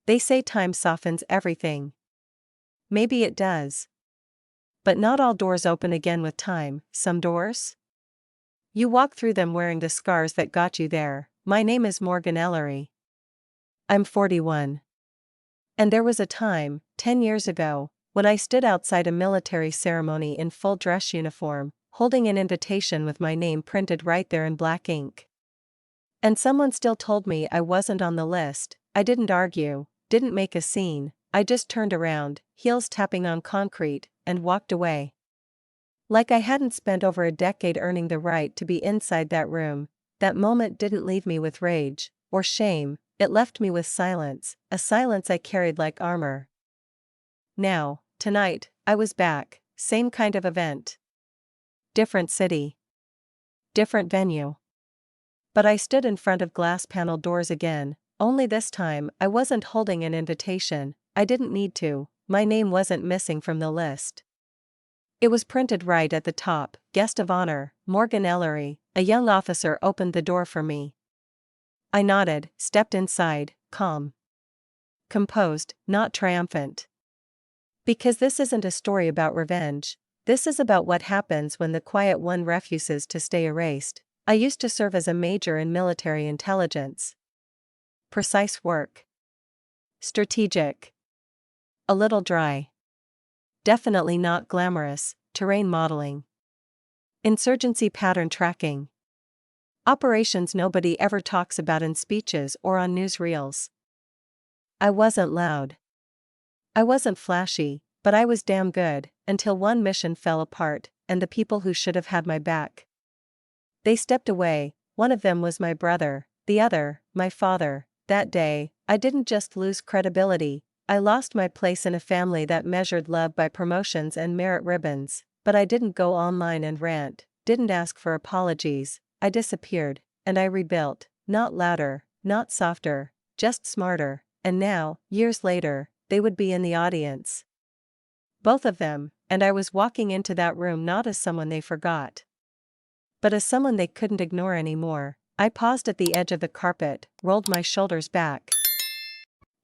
They say time softens everything. Maybe it does. But not all doors open again with time, some doors? You walk through them wearing the scars that got you there. My name is Morgan Ellery. I'm 41. And there was a time, 10 years ago, when I stood outside a military ceremony in full dress uniform, holding an invitation with my name printed right there in black ink. And someone still told me I wasn't on the list. I didn't argue, didn't make a scene, I just turned around, heels tapping on concrete, and walked away. Like I hadn't spent over a decade earning the right to be inside that room. That moment didn't leave me with rage or shame, it left me with silence, a silence I carried like armor. Now, tonight, I was back, same kind of event. Different city. Different venue. But I stood in front of glass-paneled doors again, only this time I wasn't holding an invitation, I didn't need to, my name wasn't missing from the list. It was printed right at the top, Guest of Honor, Morgan Ellery. A young officer opened the door for me. I nodded, stepped inside, calm. Composed, not triumphant. Because this isn't a story about revenge, this is about what happens when the quiet one refuses to stay erased. I used to serve as a major in military intelligence. Precise work. Strategic. A little dry. Definitely not glamorous, terrain modeling. Insurgency pattern tracking. Operations nobody ever talks about in speeches or on newsreels. I wasn't loud. I wasn't flashy, but I was damn good, until one mission fell apart, and the people who should have had my back. They stepped away, one of them was my brother, the other, my father. That day, I didn't just lose credibility, I lost my place in a family that measured love by promotions and merit ribbons, but I didn't go online and rant, didn't ask for apologies, I disappeared, and I rebuilt, not louder, not softer, just smarter, and now, years later, they would be in the audience. Both of them, and I was walking into that room not as someone they forgot, but as someone they couldn't ignore anymore. I paused at the edge of the carpet, rolled my shoulders back,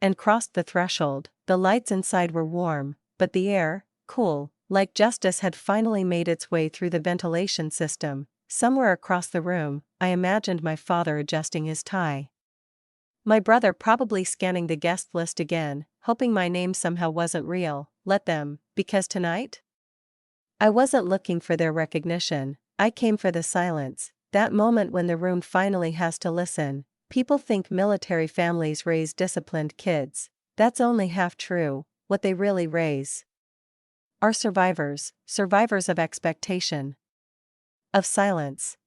and crossed the threshold. The lights inside were warm, but the air, cool, like justice had finally made its way through the ventilation system. Somewhere across the room, I imagined my father adjusting his tie. My brother probably scanning the guest list again, hoping my name somehow wasn't real. Let them, because tonight? I wasn't looking for their recognition, I came for the silence, that moment when the room finally has to listen. People think military families raise disciplined kids. That's only half true. What they really raise are survivors, survivors of expectation, of silence,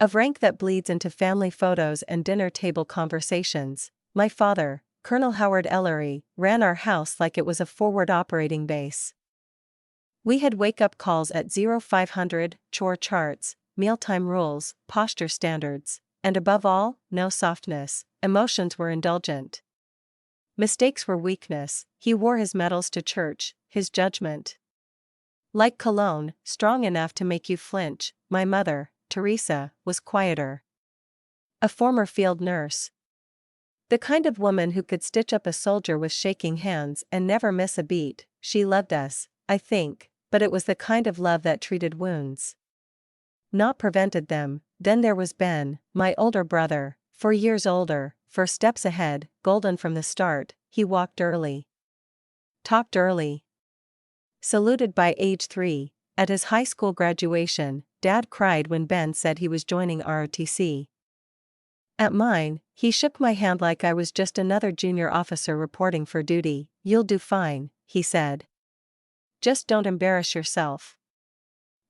of rank that bleeds into family photos and dinner table conversations. My father, Colonel Howard Ellery, ran our house like it was a forward operating base. We had wake-up calls at 0500, chore charts, mealtime rules, posture standards, and above all, no softness. Emotions were indulgent. Mistakes were weakness. He wore his medals to church, his judgment, like cologne, strong enough to make you flinch. My mother, Teresa, was quieter. A former field nurse. The kind of woman who could stitch up a soldier with shaking hands and never miss a beat. She loved us, I think, but it was the kind of love that treated wounds, not prevented them. Then there was Ben, my older brother, 4 years older, 4 steps ahead, golden from the start. He walked early, talked early, saluted by age 3. At his high school graduation, Dad cried when Ben said he was joining ROTC. At mine, he shook my hand like I was just another junior officer reporting for duty. You'll do fine, he said. Just don't embarrass yourself.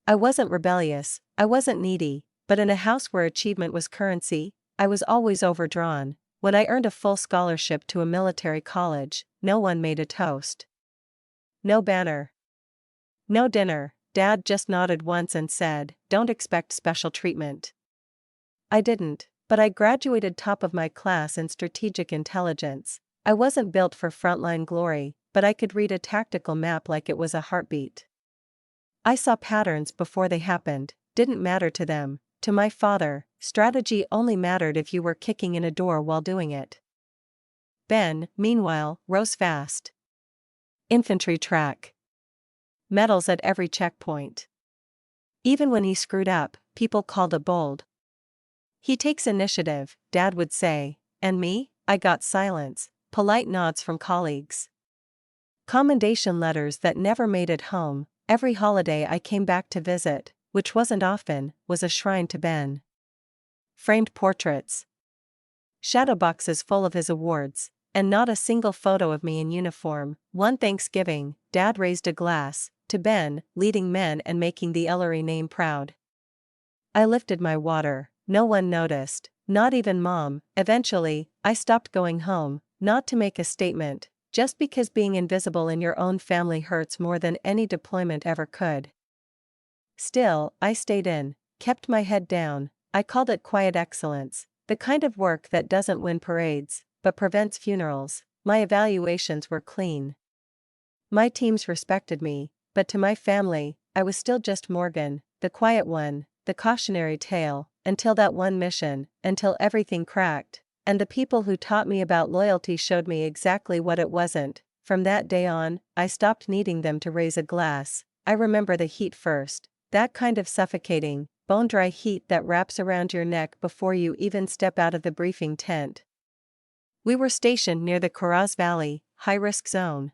I wasn't rebellious, I wasn't needy, but in a house where achievement was currency, I was always overdrawn. When I earned a full scholarship to a military college, no one made a toast. No banner. No dinner. Dad just nodded once and said, "Don't expect special treatment." I didn't, but I graduated top of my class in strategic intelligence. I wasn't built for frontline glory, but I could read a tactical map like it was a heartbeat. I saw patterns before they happened, didn't matter to them. To my father, strategy only mattered if you were kicking in a door while doing it. Ben, meanwhile, rose fast. Infantry track. Medals at every checkpoint. Even when he screwed up, people called it bold. He takes initiative, Dad would say, and me? I got silence, polite nods from colleagues. Commendation letters that never made it home. Every holiday I came back to visit, which wasn't often, was a shrine to Ben. Framed portraits. Shadow boxes full of his awards, and not a single photo of me in uniform. One Thanksgiving, Dad raised a glass to Ben, leading men and making the Ellery name proud. I lifted my water, no one noticed, not even Mom. Eventually, I stopped going home, not to make a statement, just because being invisible in your own family hurts more than any deployment ever could. Still, I stayed in, kept my head down. I called it quiet excellence, the kind of work that doesn't win parades, but prevents funerals. My evaluations were clean. My teams respected me, but to my family, I was still just Morgan, the quiet one, the cautionary tale, until that one mission, until everything cracked, and the people who taught me about loyalty showed me exactly what it wasn't. From that day on, I stopped needing them to raise a glass. I remember the heat first, that kind of suffocating, bone-dry heat that wraps around your neck before you even step out of the briefing tent. We were stationed near the Coraz Valley, high-risk zone.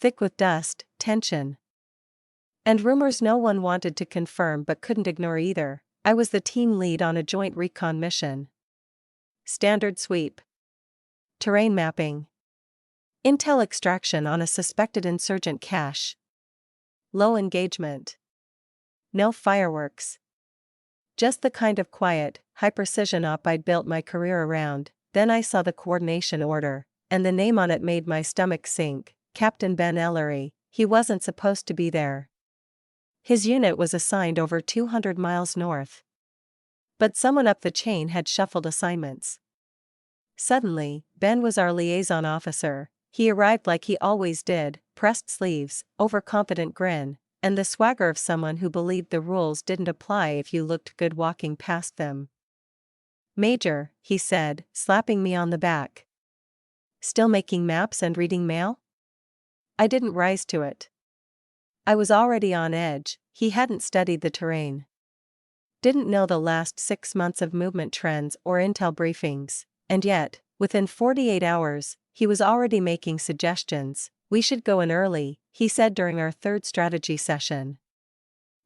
Thick with dust, tension, and rumors no one wanted to confirm but couldn't ignore either. I was the team lead on a joint recon mission. Standard sweep. Terrain mapping. Intel extraction on a suspected insurgent cache. Low engagement. No fireworks. Just the kind of quiet, high-precision op I'd built my career around. Then I saw the coordination order, and the name on it made my stomach sink. Captain Ben Ellery. He wasn't supposed to be there. His unit was assigned over 200 miles north. But someone up the chain had shuffled assignments. Suddenly, Ben was our liaison officer. He arrived like he always did, pressed sleeves, overconfident grin, and the swagger of someone who believed the rules didn't apply if you looked good walking past them. "Major," he said, slapping me on the back. "Still making maps and reading mail?" I didn't rise to it. I was already on edge. He hadn't studied the terrain. Didn't know the last 6 months of movement trends or intel briefings, and yet, within 48 hours, he was already making suggestions. "We should go in early," he said during our third strategy session.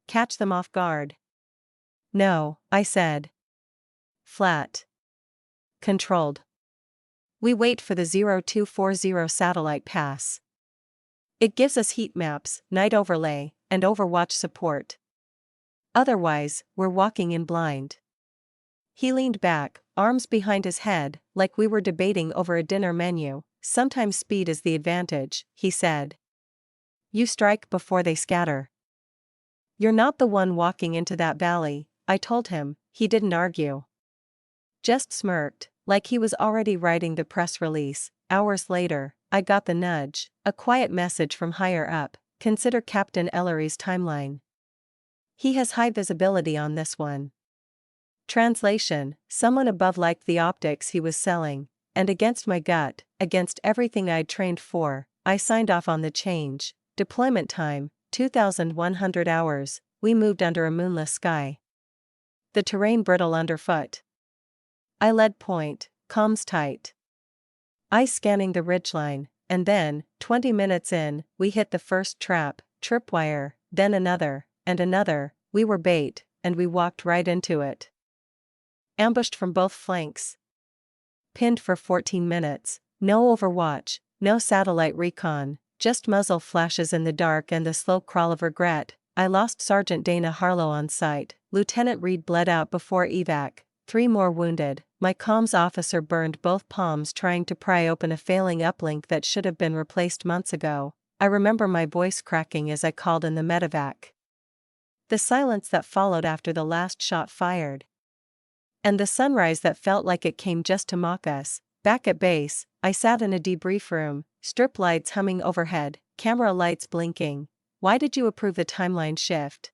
"Catch them off guard." "No," I said. Flat. Controlled. We wait for the 0240 satellite pass. It gives us heat maps, night overlay, and overwatch support. Otherwise, we're walking in blind. He leaned back, arms behind his head, like we were debating over a dinner menu. "Sometimes speed is the advantage," he said. "You strike before they scatter." "You're not the one walking into that valley," I told him. He didn't argue. Just smirked, like he was already writing the press release. Hours later, I got the nudge, a quiet message from higher up: "Consider Captain Ellery's timeline. He has high visibility on this one." Translation: someone above liked the optics he was selling, and against my gut, against everything I'd trained for, I signed off on the change. Deployment time, 2,100 hours, we moved under a moonless sky. The terrain brittle underfoot. I led point, comms tight. Eyes scanning the ridgeline, and then, 20 minutes in, we hit the first trap, tripwire, then another, and another. We were bait, and we walked right into it. Ambushed from both flanks. Pinned for 14 minutes, no overwatch, no satellite recon, just muzzle flashes in the dark and the slow crawl of regret. I lost Sergeant Dana Harlow on sight. Lieutenant Reed bled out before evac. 3 more wounded. My comms officer burned both palms trying to pry open a failing uplink that should have been replaced months ago. I remember my voice cracking as I called in the medevac. The silence that followed after the last shot fired. And the sunrise that felt like it came just to mock us. Back at base, I sat in a debrief room, strip lights humming overhead, camera lights blinking. "Why did you approve the timeline shift?"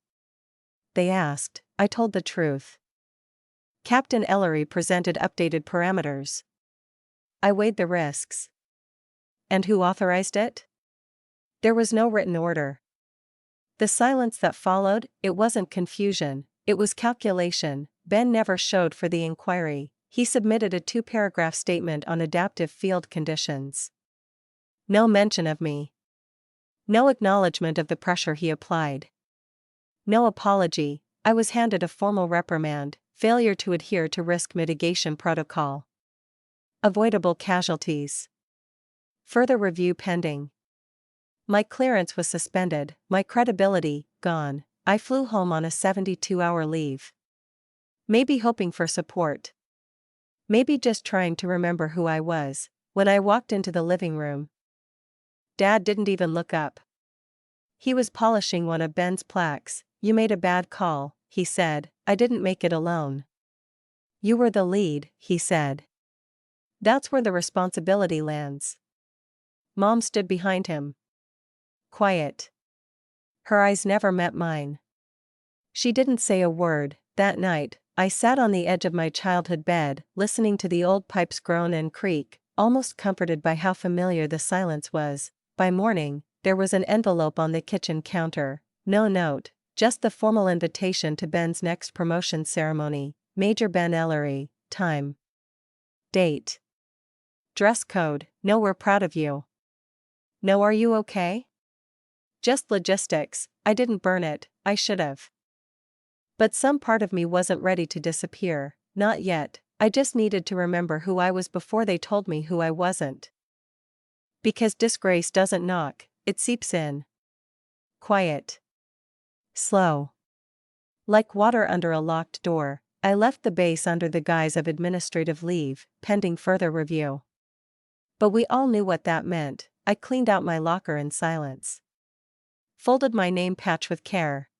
they asked. I told the truth. Captain Ellery presented updated parameters. I weighed the risks. And who authorized it? There was no written order. The silence that followed, it wasn't confusion, it was calculation. Ben never showed for the inquiry. He submitted a 2-paragraph statement on adaptive field conditions. No mention of me. No acknowledgement of the pressure he applied. No apology. I was handed a formal reprimand, failure to adhere to risk mitigation protocol. Avoidable casualties. Further review pending. My clearance was suspended, my credibility gone. I flew home on a 72-hour leave. Maybe hoping for support. Maybe just trying to remember who I was. When I walked into the living room, Dad didn't even look up. He was polishing one of Ben's plaques. "You made a bad call," he said. "I didn't make it alone." "You were the lead," he said. "That's where the responsibility lands." Mom stood behind him. Quiet. Her eyes never met mine. She didn't say a word. That night, I sat on the edge of my childhood bed, listening to the old pipes groan and creak, almost comforted by how familiar the silence was. By morning, there was an envelope on the kitchen counter. No note, just the formal invitation to Ben's next promotion ceremony. Major Ben Ellery. Time. Date. Dress code. "No, we're proud of you." "No, are you okay?" Just logistics. I didn't burn it, I should've. But some part of me wasn't ready to disappear, not yet. I just needed to remember who I was before they told me who I wasn't. Because disgrace doesn't knock, it seeps in. Quiet. Slow. Like water under a locked door, I left the base under the guise of administrative leave, pending further review. But we all knew what that meant. I cleaned out my locker in silence. Folded my name patch with care.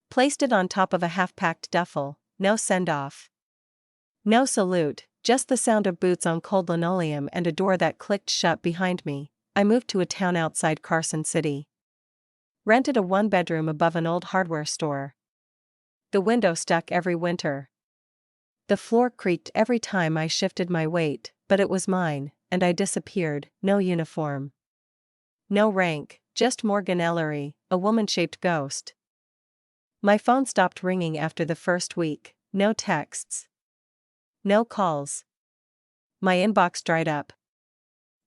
Placed it on top of a half-packed duffel. No send-off. No salute, just the sound of boots on cold linoleum and a door that clicked shut behind me. I moved to a town outside Carson City. Rented a 1-bedroom above an old hardware store. The window stuck every winter. The floor creaked every time I shifted my weight, but it was mine, and I disappeared. No uniform. No rank, just Morgan Ellery, a woman-shaped ghost. My phone stopped ringing after the first week. No texts. No calls. My inbox dried up.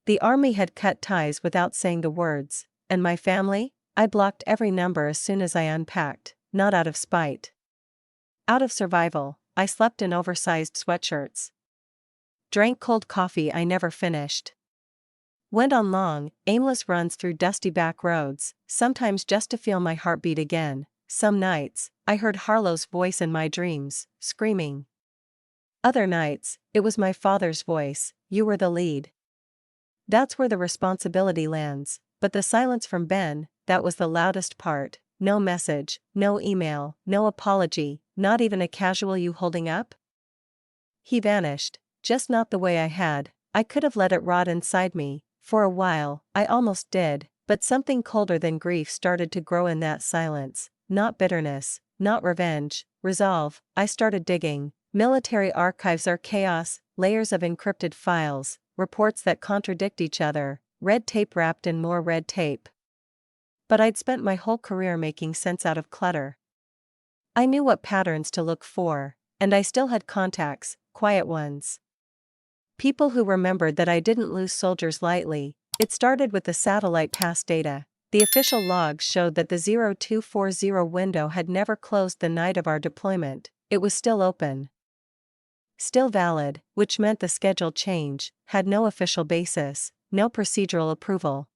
The army had cut ties without saying the words, and my family? I blocked every number as soon as I unpacked, not out of spite. Out of survival. I slept in oversized sweatshirts. Drank cold coffee I never finished. Went on long, aimless runs through dusty back roads, sometimes just to feel my heart beat again. Some nights, I heard Harlow's voice in my dreams, screaming. Other nights, it was my father's voice. "You were the lead." That's where the responsibility lands, but the silence from Ben, that was the loudest part. No message, no email, no apology, not even a casual "you holding up?" He vanished, just not the way I had. I could have let it rot inside me. For a while, I almost did, but something colder than grief started to grow in that silence. Not bitterness, not revenge, resolve. I started digging. Military archives are chaos, layers of encrypted files, reports that contradict each other, red tape wrapped in more red tape. But I'd spent my whole career making sense out of clutter. I knew what patterns to look for, and I still had contacts, quiet ones. People who remembered that I didn't lose soldiers lightly. It started with the satellite pass data. The official logs showed that the 0240 window had never closed the night of our deployment. It was still open. Still valid, which meant the schedule change had no official basis, no procedural approval.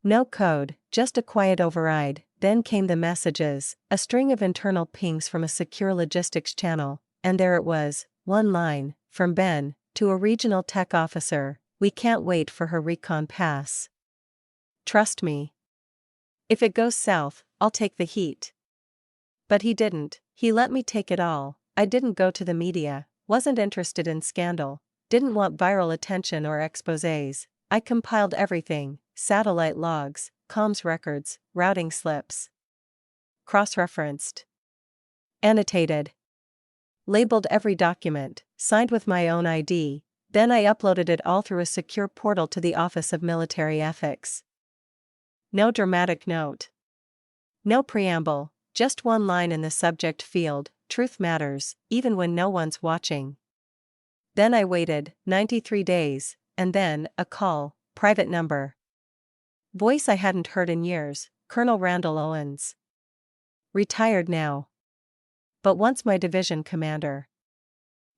No code, just a quiet override. Then came the messages, a string of internal pings from a secure logistics channel, and there it was, one line, from Ben, to a regional tech officer: "We can't wait for her recon pass. Trust me. If it goes south, I'll take the heat." But he didn't. He let me take it all. I didn't go to the media, wasn't interested in scandal, didn't want viral attention or exposés. I compiled everything: satellite logs, comms records, routing slips. Cross-referenced. Annotated. Labeled every document, signed with my own ID. Then I uploaded it all through a secure portal to the Office of Military Ethics. No dramatic note. No preamble, just one line in the subject field: truth matters, even when no one's watching. Then I waited 93 days, and then, a call, private number. Voice I hadn't heard in years, Colonel Randall Owens. Retired now. But once my division commander.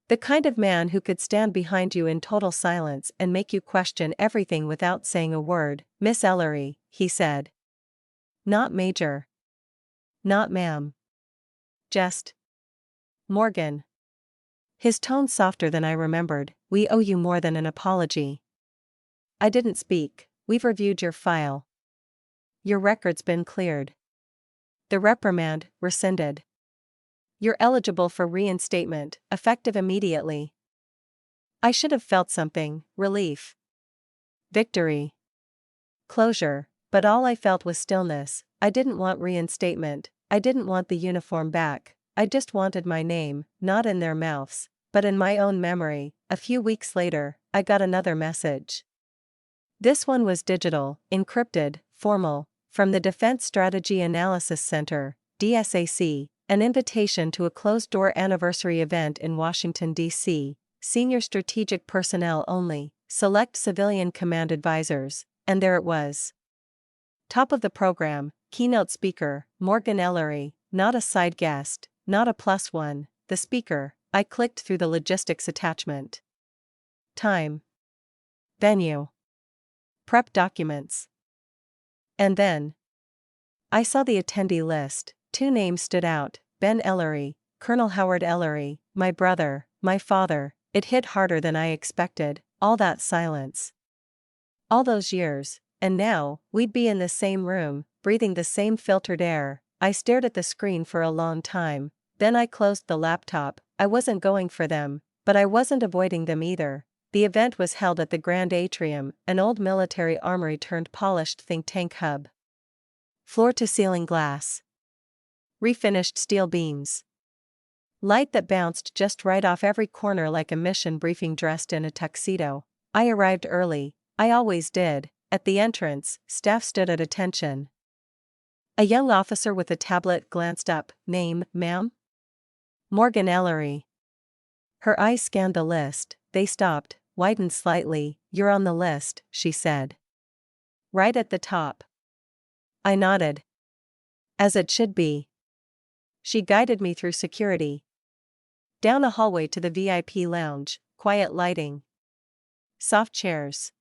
The kind of man who could stand behind you in total silence and make you question everything without saying a word. "Miss Ellery," he said. "Not Major. Not ma'am. Just Morgan." His tone softer than I remembered. "We owe you more than an apology." I didn't speak. "We've reviewed your file. Your record's been cleared. The reprimand rescinded. You're eligible for reinstatement, effective immediately." I should have felt something: relief, victory, closure, but all I felt was stillness. I didn't want reinstatement, I didn't want the uniform back, I just wanted my name, not in their mouths, but in my own memory. A few weeks later, I got another message. This one was digital, encrypted, formal, from the Defense Strategy Analysis Center, DSAC, an invitation to a closed-door anniversary event in Washington, D.C., senior strategic personnel only, select civilian command advisors, and there it was. Top of the program, keynote speaker, Morgan Ellery, not a side guest, not a plus one, the speaker. I clicked through the logistics attachment. Time. Venue. Prep documents. And then I saw the attendee list. 2 names stood out: Ben Ellery, Colonel Howard Ellery, my brother, my father. It hit harder than I expected, all that silence. All those years, and now, we'd be in the same room, breathing the same filtered air. I stared at the screen for a long time, then I closed the laptop. I wasn't going for them, but I wasn't avoiding them either. The event was held at the Grand Atrium, an old military armory turned polished think tank hub. Floor-to-ceiling glass. Refinished steel beams. Light that bounced just right off every corner like a mission briefing dressed in a tuxedo. I arrived early, I always did. At the entrance, staff stood at attention. A young officer with a tablet glanced up. "Name, ma'am?" "Morgan Ellery." Her eyes scanned the list, they stopped, widened slightly. "You're on the list," she said. "Right at the top." I nodded. "As it should be." She guided me through security. Down a hallway to the VIP lounge, quiet lighting. Soft chairs.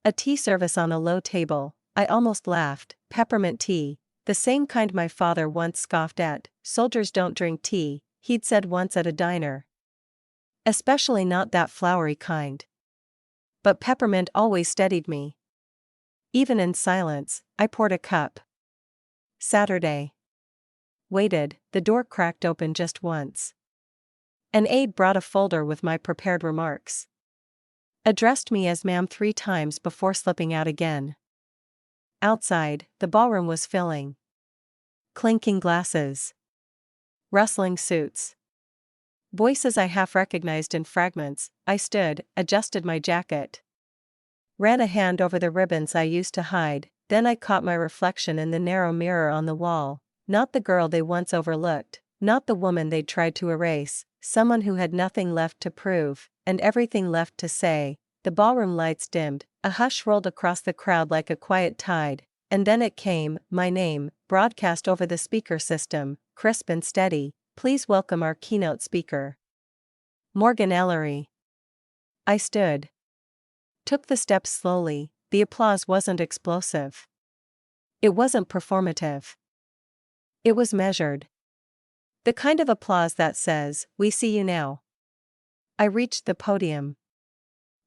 A tea service on a low table. I almost laughed. Peppermint tea, the same kind my father once scoffed at. "Soldiers don't drink tea," he'd said once at a diner. "Especially not that flowery kind." But peppermint always steadied me. Even in silence, I poured a cup. Saturday. Waited, the door cracked open just once. An aide brought a folder with my prepared remarks. Addressed me as ma'am 3 times before slipping out again. Outside, the ballroom was filling. Clinking glasses. Rustling suits. Voices I half recognized in fragments. I stood, adjusted my jacket. Ran a hand over the ribbons I used to hide, then I caught my reflection in the narrow mirror on the wall. Not the girl they once overlooked, not the woman they'd tried to erase, someone who had nothing left to prove, and everything left to say. The ballroom lights dimmed, a hush rolled across the crowd like a quiet tide, and then it came, my name, broadcast over the speaker system, crisp and steady. "Please welcome our keynote speaker, Morgan Ellery." I stood. Took the steps slowly. The applause wasn't explosive. It wasn't performative. It was measured. The kind of applause that says, "We see you now." I reached the podium.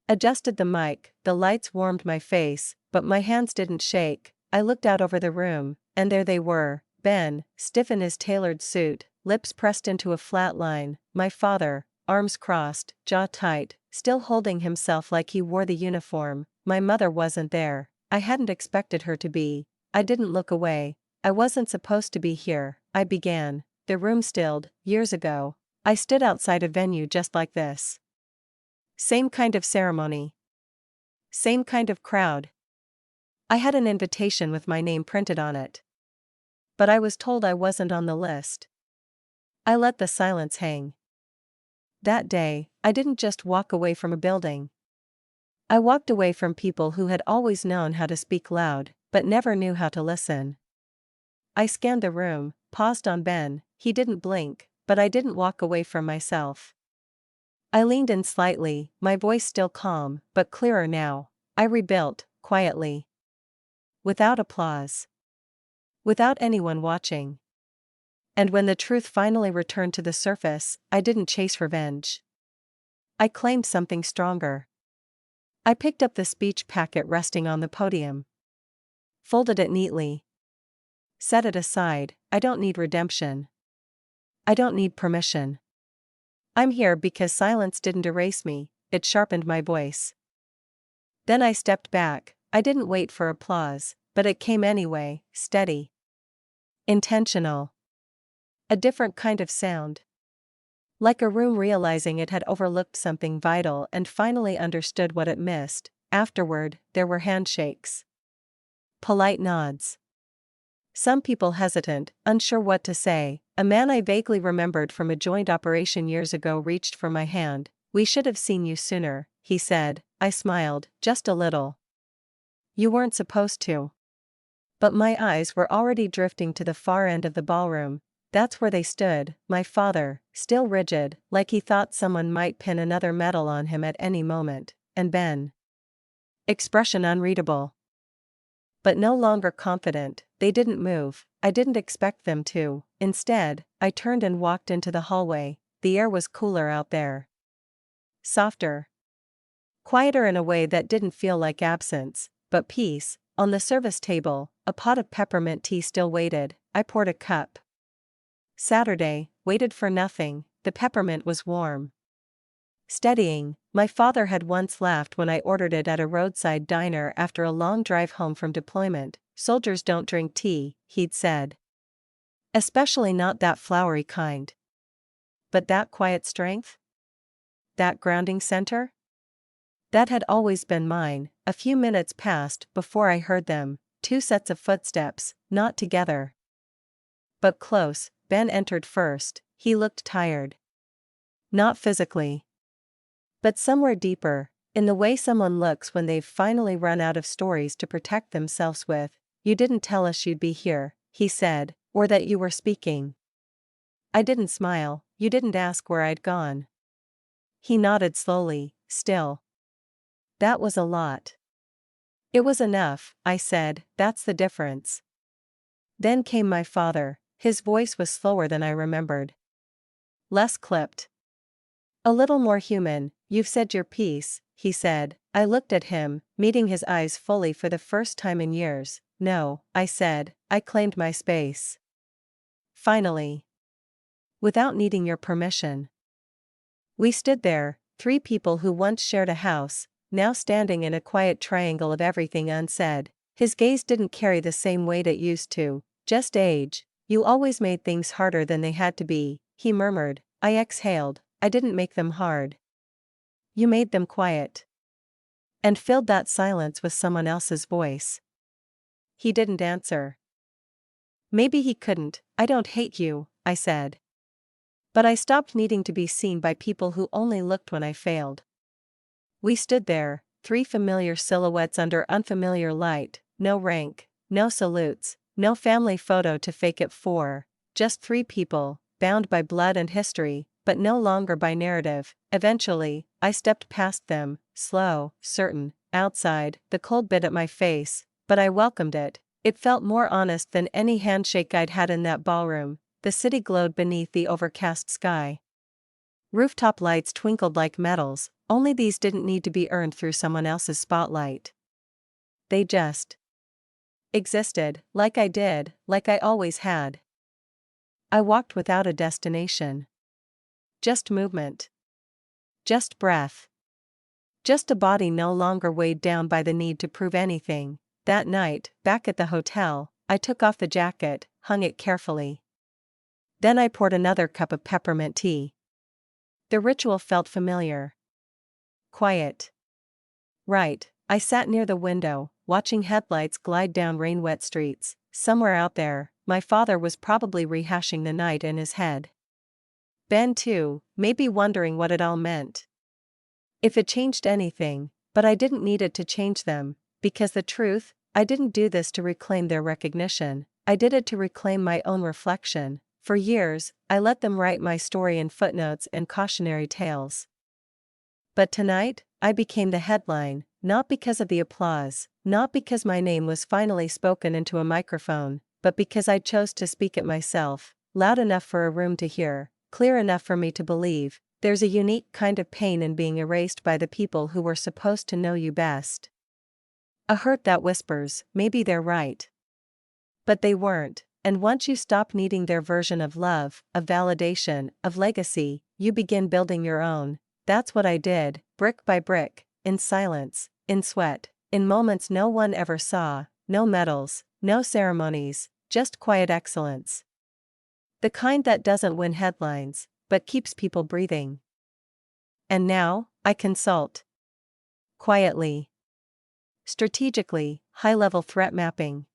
Adjusted the mic, the lights warmed my face, but my hands didn't shake. I looked out over the room, and there they were, Ben, stiff in his tailored suit, lips pressed into a flat line, my father, arms crossed, jaw tight, still holding himself like he wore the uniform. My mother wasn't there. I hadn't expected her to be. I didn't look away. "I wasn't supposed to be here," I began. "The room stilled, years ago. I stood outside a venue just like this. Same kind of ceremony. Same kind of crowd. I had an invitation with my name printed on it. But I was told I wasn't on the list. I let the silence hang. That day, I didn't just walk away from a building. I walked away from people who had always known how to speak loud, but never knew how to listen. I scanned the room, paused on Ben. He didn't blink, but I didn't walk away from myself. I leaned in slightly, my voice still calm, but clearer now. I rebuilt, quietly. Without applause. Without anyone watching. And when the truth finally returned to the surface, I didn't chase revenge. I claimed something stronger. I picked up the speech packet resting on the podium. Folded it neatly. Set it aside. I don't need redemption. I don't need permission. I'm here because silence didn't erase me, it sharpened my voice. Then I stepped back. I didn't wait for applause, but it came anyway, steady. Intentional. A different kind of sound. Like a room realizing it had overlooked something vital and finally understood what it missed. Afterward, there were handshakes. Polite nods. Some people hesitant, unsure what to say. A man I vaguely remembered from a joint operation years ago reached for my hand. "We should have seen you sooner," he said. I smiled, just a little. "You weren't supposed to." But my eyes were already drifting to the far end of the ballroom. That's where they stood, my father, still rigid, like he thought someone might pin another medal on him at any moment, and Ben. Expression unreadable. But no longer confident. They didn't move. I didn't expect them to. Instead, I turned and walked into the hallway. The air was cooler out there. Softer. Quieter in a way that didn't feel like absence, but peace. On the service table, a pot of peppermint tea still waited. I poured a cup. Saturday, waited for nothing. The peppermint was warm. Steadying. My father had once laughed when I ordered it at a roadside diner after a long drive home from deployment. "Soldiers don't drink tea," he'd said. "Especially not that flowery kind." But that quiet strength? That grounding center? That had always been mine. A few minutes passed before I heard them. Two sets of footsteps, not together, but close. Ben entered first. He looked tired. Not physically, but somewhere deeper, in the way someone looks when they've finally run out of stories to protect themselves with. "You didn't tell us you'd be here," he said, "or that you were speaking." I didn't smile. "You didn't ask where I'd gone." He nodded slowly, still. "That was a lot." "It was enough," I said. "That's the difference." Then came my father. His voice was slower than I remembered. Less clipped. A little more human. "You've said your piece," he said. I looked at him, meeting his eyes fully for the first time in years. "No," I said, "I claimed my space. Finally. Without needing your permission." We stood there, three people who once shared a house, now standing in a quiet triangle of everything unsaid. His gaze didn't carry the same weight it used to, just age. "You always made things harder than they had to be," he murmured. I exhaled. "I didn't make them hard. You made them quiet." And filled that silence with someone else's voice. He didn't answer. Maybe he couldn't. "I don't hate you," I said. But I stopped needing to be seen by people who only looked when I failed. We stood there, three familiar silhouettes under unfamiliar light. No rank, no salutes, no family photo to fake it for. Just three people, bound by blood and history, but no longer by narrative. Eventually, I stepped past them, slow, certain. Outside, the cold bit at my face, but I welcomed it. It felt more honest than any handshake I'd had in that ballroom. The city glowed beneath the overcast sky. Rooftop lights twinkled like metals, only these didn't need to be earned through someone else's spotlight. They just existed, like I did, like I always had. I walked without a destination. Just movement. Just breath. Just a body no longer weighed down by the need to prove anything. That night, back at the hotel, I took off the jacket, hung it carefully. Then I poured another cup of peppermint tea. The ritual felt familiar. Quiet. Right, I sat near the window, watching headlights glide down rain-wet streets. Somewhere out there, my father was probably rehashing the night in his head. Ben too, maybe wondering what it all meant. If it changed anything, but I didn't need it to change them, because the truth, I didn't do this to reclaim their recognition, I did it to reclaim my own reflection. For years, I let them write my story in footnotes and cautionary tales. But tonight, I became the headline, not because of the applause, not because my name was finally spoken into a microphone, but because I chose to speak it myself, loud enough for a room to hear, clear enough for me to believe. There's a unique kind of pain in being erased by the people who were supposed to know you best. A hurt that whispers, maybe they're right. But they weren't, and once you stop needing their version of love, of validation, of legacy, you begin building your own. That's what I did, brick by brick, in silence, in sweat, in moments no one ever saw, no medals, no ceremonies, just quiet excellence. The kind that doesn't win headlines, but keeps people breathing. And now, I consult. Quietly. Strategically, high-level threat mapping.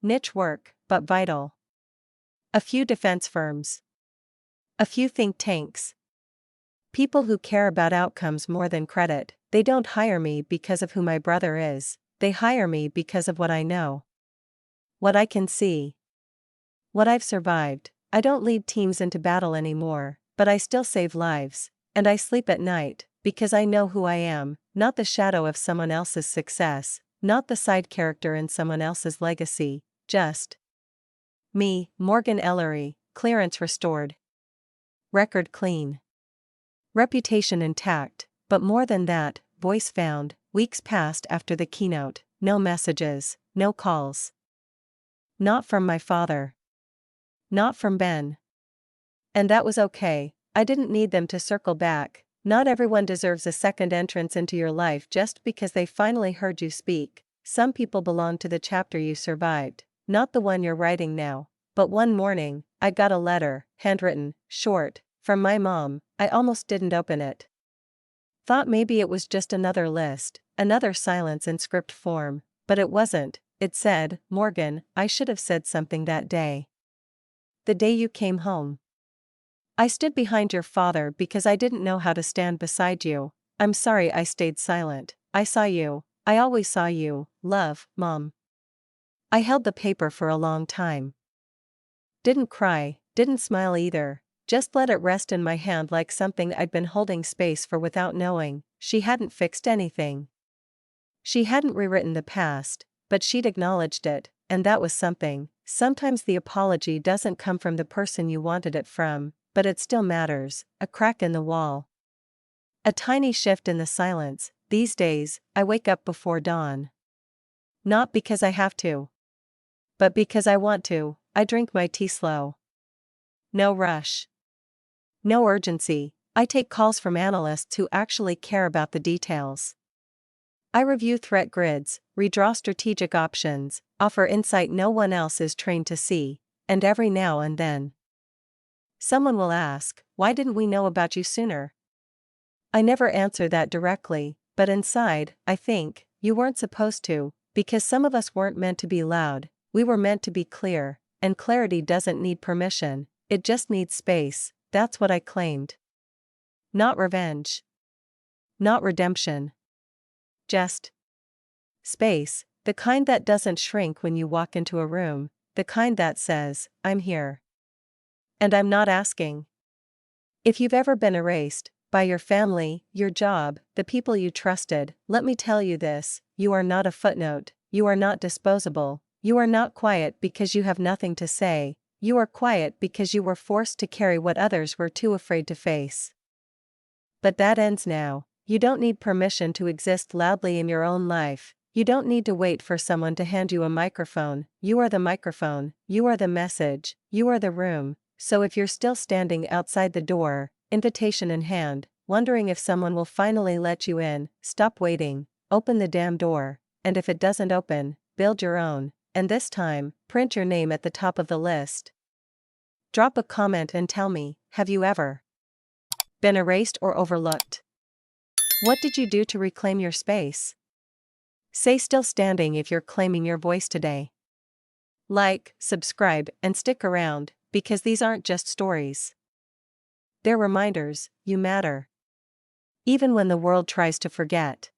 Niche work, but vital. A few defense firms. A few think tanks. People who care about outcomes more than credit. They don't hire me because of who my brother is, they hire me because of what I know. What I can see. What I've survived. I don't lead teams into battle anymore, but I still save lives, and I sleep at night, because I know who I am, not the shadow of someone else's success, not the side character in someone else's legacy, just me. Morgan Ellery, clearance restored. Record clean. Reputation intact, but more than that, voice found. Weeks passed after the keynote, no messages, no calls. Not from my father. Not from Ben. And that was okay, I didn't need them to circle back. Not everyone deserves a second entrance into your life just because they finally heard you speak. Some people belong to the chapter you survived, not the one you're writing now. But one morning, I got a letter, handwritten, short, from my mom. I almost didn't open it. Thought maybe it was just another list, another silence in script form, but it wasn't. It said, "Morgan, I should have said something that day. The day you came home. I stood behind your father because I didn't know how to stand beside you. I'm sorry I stayed silent. I saw you. I always saw you. Love, Mom." I held the paper for a long time. Didn't cry, didn't smile either, just let it rest in my hand like something I'd been holding space for without knowing. She hadn't fixed anything. She hadn't rewritten the past, but she'd acknowledged it, and that was something. Sometimes the apology doesn't come from the person you wanted it from, but it still matters. A crack in the wall. A tiny shift in the silence. These days, I wake up before dawn. Not because I have to, but because I want to. I drink my tea slow. No rush. No urgency. I take calls from analysts who actually care about the details. I review threat grids, redraw strategic options, offer insight no one else is trained to see, and every now and then, someone will ask, "Why didn't we know about you sooner?" I never answer that directly, but inside, I think, you weren't supposed to, because some of us weren't meant to be loud, we were meant to be clear, and clarity doesn't need permission, it just needs space. That's what I claimed. Not revenge. Not redemption. Just space, the kind that doesn't shrink when you walk into a room, the kind that says, "I'm here. And I'm not asking." If you've ever been erased, by your family, your job, the people you trusted, let me tell you this, you are not a footnote, you are not disposable, you are not quiet because you have nothing to say, you are quiet because you were forced to carry what others were too afraid to face. But that ends now. You don't need permission to exist loudly in your own life. You don't need to wait for someone to hand you a microphone. You are the microphone, you are the message, you are the room. So if you're still standing outside the door, invitation in hand, wondering if someone will finally let you in, stop waiting, open the damn door, and if it doesn't open, build your own, and this time, print your name at the top of the list. Drop a comment and tell me, have you ever been erased or overlooked? What did you do to reclaim your space? Say still standing if you're claiming your voice today. Like, subscribe, and stick around, because these aren't just stories. They're reminders, you matter. Even when the world tries to forget.